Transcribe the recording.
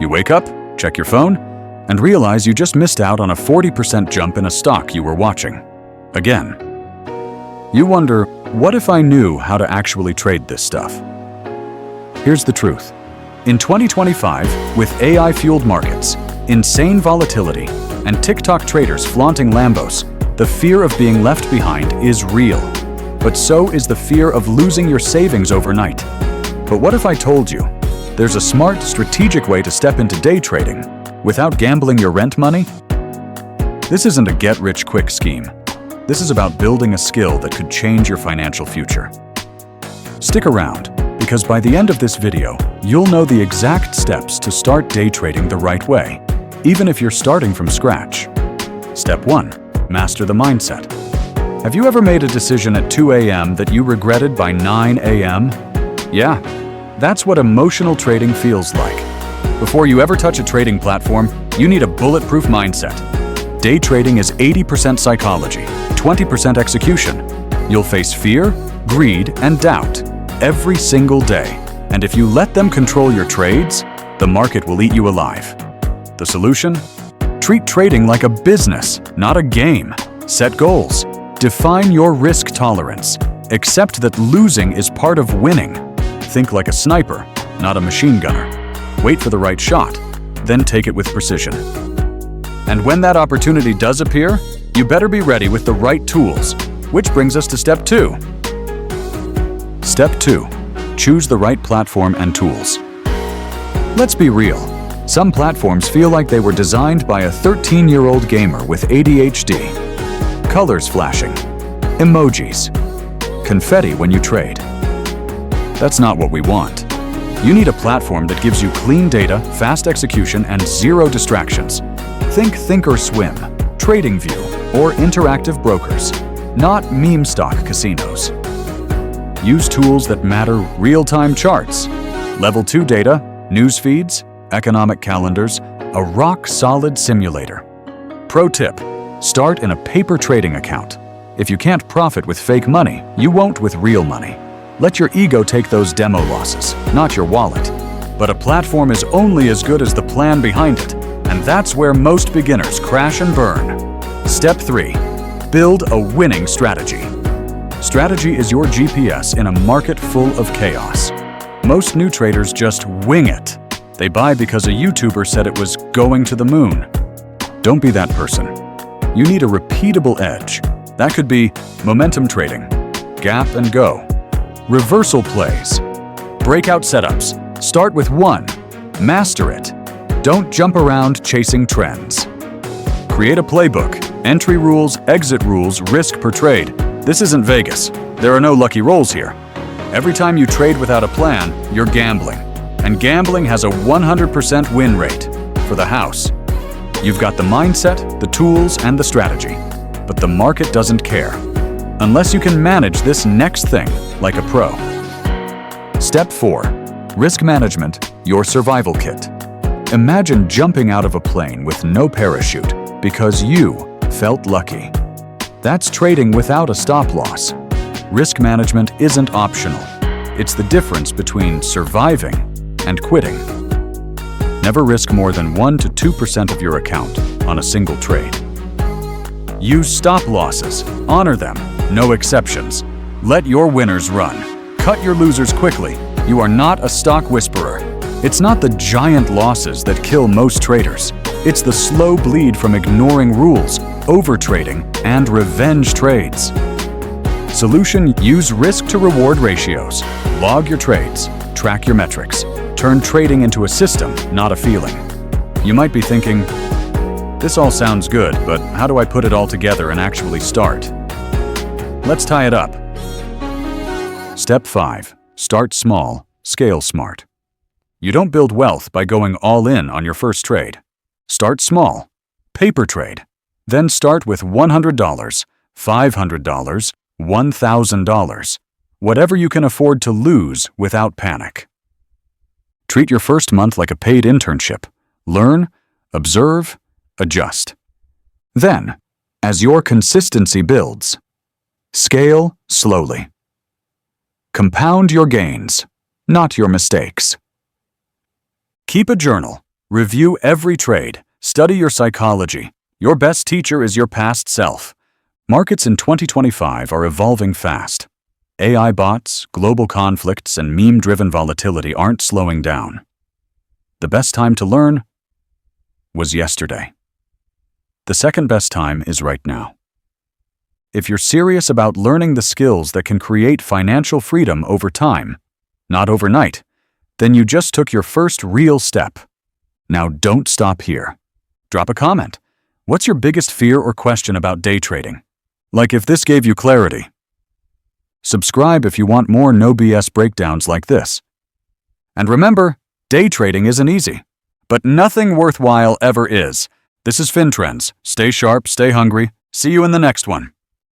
You wake up, check your phone, and realize you just missed out on a 40% jump in a stock you were watching. Again. You wonder, what if I knew how to actually trade this stuff? Here's the truth. In 2025, with AI-fueled markets, insane volatility, and TikTok traders flaunting Lambos, the fear of being left behind is real. But so is the fear of losing your savings overnight. But what if I told you there's a smart, strategic way to step into day trading without gambling your rent money? This isn't a get-rich-quick scheme. This is about building a skill that could change your financial future. Stick around, because by the end of this video, you'll know the exact steps to start day trading the right way, even if you're starting from scratch. Step 1. Master the mindset. Have you ever made a decision at 2 a.m. that you regretted by 9 a.m.? Yeah, that's what emotional trading feels like. Before you ever touch a trading platform, you need a bulletproof mindset. Day trading is 80% psychology, 20% execution. You'll face fear, greed, and doubt every single day. And if you let them control your trades, the market will eat you alive. The solution? Treat trading like a business, not a game. Set goals. Define your risk tolerance. Accept that losing is part of winning. Think like a sniper, not a machine gunner. Wait for the right shot, then take it with precision. And when that opportunity does appear, you better be ready with the right tools, which brings us to Step 2. Step 2. Choose the right platform and tools. Let's be real. Some platforms feel like they were designed by a 13-year-old gamer with ADHD. Colors flashing, emojis, confetti when you trade. That's not what we want. You need a platform that gives you clean data, fast execution, and zero distractions. Think Thinkorswim, TradingView, or interactive brokers, not meme stock casinos. Use tools that matter: real-time charts, level 2 data, news feeds, economic calendars, a rock-solid simulator. Pro tip: start in a paper trading account. If you can't profit with fake money, you won't with real money. Let your ego take those demo losses, not your wallet. But a platform is only as good as the plan behind it, and that's where most beginners crash and burn. Step 3. Build a winning strategy. Strategy is your GPS in a market full of chaos. Most new traders just wing it. They buy because a YouTuber said it was going to the moon. Don't be that person. You need a repeatable edge. That could be momentum trading, gap and go, reversal plays, breakout setups. Start with one. Master it. Don't jump around chasing trends. Create a playbook. Entry rules, exit rules, risk per trade. This isn't Vegas. There are no lucky rolls here. Every time you trade without a plan, you're gambling. And gambling has a 100% win rate for the house. You've got the mindset, the tools, and the strategy. But the market doesn't care, unless you can manage this next thing like a pro. Step 4. Risk management, your survival kit. Imagine jumping out of a plane with no parachute because you felt lucky. That's trading without a stop loss. Risk management isn't optional. It's the difference between surviving and quitting. Never risk more than 1 to 2% of your account on a single trade. Use stop losses. Honor them. No exceptions. Let your winners run. Cut your losers quickly. You are not a stock whisperer. It's not the giant losses that kill most traders. It's the slow bleed from ignoring rules, overtrading, and revenge trades. Solution: use risk to reward ratios. Log your trades. Track your metrics. Turn trading into a system, not a feeling. You might be thinking, this all sounds good, but how do I put it all together and actually start? Let's tie it up. Step 5. Start small, scale smart. You don't build wealth by going all in on your first trade. Start small. Paper trade. Then start with $100, $500, $1,000. Whatever you can afford to lose without panic. Treat your first month like a paid internship. Learn, observe, adjust. Then, as your consistency builds, scale slowly. Compound your gains, not your mistakes. Keep a journal. Review every trade. Study your psychology. Your best teacher is your past self. Markets in 2025 are evolving fast. AI bots, global conflicts, and meme-driven volatility aren't slowing down. The best time to learn was yesterday. The second best time is right now. If you're serious about learning the skills that can create financial freedom over time, not overnight, then you just took your first real step. Now don't stop here. Drop a comment. What's your biggest fear or question about day trading? Like if this gave you clarity. Subscribe if you want more no BS breakdowns like this. And remember, day trading isn't easy, but nothing worthwhile ever is. This is FinTrendz. Stay sharp, stay hungry. See you in the next one.